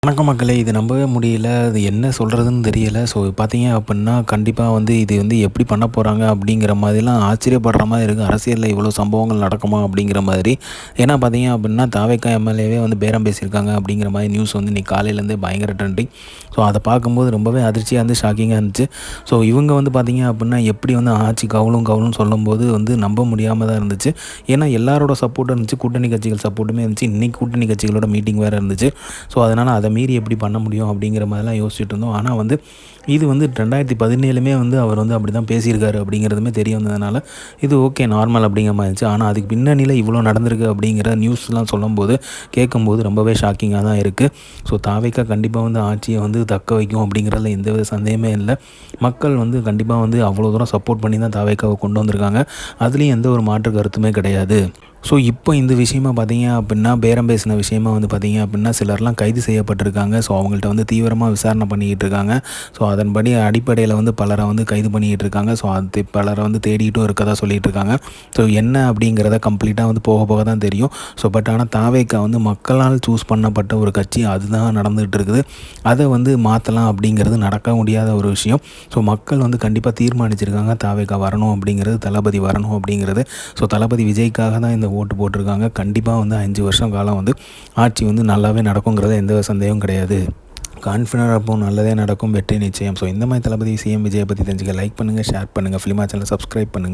வணக்கம் மக்களே! இது நம்பவே முடியல. அது என்ன சொல்றதுன்னு தெரியல. ஸோ பார்த்தீங்க அப்புட்ன்னா, கண்டிப்பா வந்து இது வந்து எப்படி பண்ண போறாங்க அப்படிங்கிற மாதிரிலாம் ஆச்சரியப்படுற மாரி இருக்கு. அரசியல்ல இவ்வளோ சம்பவங்கள் நடக்குமா? அப்படிங்கிற மாதிரி. ஏன்னா பார்த்தீங்க அப்புட்ன்னா, தாவேக்கா எம்எல்ஏவே வந்து பேரம் பேசியிருக்காங்க அப்படிங்கிற மாரி நியூஸ் வந்து இன்னைக்கு காலையிலேருந்தே பயங்கர ட்ரெண்டிங். ஸோ அத பார்க்கும்போது ரொம்பவே அதிர்ச்சியா இருந்து ஷாக்கிங்கா இருந்துச்சு. ஸோ இவங்க வந்து பார்த்தீங்க அப்புட்ன்னா, எப்படி வந்து ஆட்சி கவுளும் கவுளும்னு சொல்லும்போது வந்து நம்ப முடியாம தான் இருந்துச்சு. ஏன்னா எல்லாரோட சப்போர்ட்டும் இருந்துச்சு. கூட்டணி கட்சிகள் சப்போர்ட்டுமே இருந்துச்சு. இன்னைக்கு கூட்டணி கட்சிகளோட மீட்டிங் வேற இருந்துச்சு. ஸோ அதனால அத மீறி எப்படி பண்ண முடியும் அப்படிங்கிற மாதிரிலாம் யோசிச்சுட்டு இருந்தோம். ஆனா வந்து இது வந்து 2017மே வந்து அவர் வந்து அப்படி தான் பேசியிருக்காரு அப்படிங்கிறதுமே தெரிய வந்ததுனால, இது ஓகே நார்மல் அப்படிங்கிற மாரி இருந்துச்சு. ஆனா அதுக்கு பின்னணியில இவ்வளோ நடந்திருக்கு அப்படிங்கிற நியூஸ்லாம் சொல்லும்போது, கேட்கும்போது ரொம்பவே ஷாக்கிங்கா தான் இருக்கு. ஸோ தாவேக்கா கண்டிப்பா வந்து ஆட்சிய வந்து தக்க வைக்கும் அப்படிங்கிறதுல எந்தவித சந்தேகமே இல்ல. மக்கள் வந்து கண்டிப்பா வந்து அவ்வளோ தூரம் சப்போர்ட் பண்ணி தான் தாவேக்காவ கொண்டு வந்திருக்காங்க. அதுலயும் எந்த ஒரு மாற்று கருத்துமே கிடையாது. ஸோ இப்போ இந்த விஷயமா பார்த்தீங்க அப்புட்ன்னா, பேரம் பேசின விஷயமா வந்து பார்த்தீங்க அப்புட்ன்னா, சிலர்லாம் கைது செய்யப்பட்டிருக்காங்க. ஸோ அவங்கள்ட்ட வந்து தீவிரமா விசாரணை பண்ணிக்கிட்டு இருக்காங்க. ஸோ அதன்படி அடிப்படையில வந்து பலரை வந்து கைது பண்ணிக்கிட்டு இருக்காங்க. ஸோ அது பலரை வந்து தேடிட்டும் இருக்கதா சொல்லிட்டு இருக்காங்க. ஸோ என்ன அப்படிங்கிறத கம்ப்ளீட்டாக வந்து போக போக தான் தெரியும். ஸோ ஆனா தாவேக்கா வந்து மக்களால் சூஸ் பண்ணப்பட்ட ஒரு கட்சி. அதுதான் நடந்துகிட்டு இருக்குது. அதை வந்து மாற்றலாம் அப்படிங்கிறது நடக்க முடியாத ஒரு விஷயம். ஸோ மக்கள் வந்து கண்டிப்பாக தீர்மானிச்சிருக்காங்க தாவேக்கா வரணும் அப்படிங்கிறது, தளபதி வரணும் அப்படிங்கிறது. ஸோ தளபதி விஜய்க்காக தான் இந்த ஓட்டு போட்டிருக்காங்க. கண்டிப்பாக வந்து 5 வருஷம் காலம் வந்து ஆட்சி வந்து நல்லாவே நடக்குங்கிறது எந்த சந்தேகமும் கிடையாது. கான்ஃபிடென்ட் இருப்போம், நல்லதே நடக்கும், வெற்றி நிச்சயம். ஸோ இந்த மாதிரி தளபதி சிஎம் விஜயை பற்றி தெரிஞ்சுக்க லைக் பண்ணுங்கள், ஷேர் பண்ணுங்கள், ஃபிலிமா சேனலை சப்ஸ்கிரைப் பண்ணுங்கள்.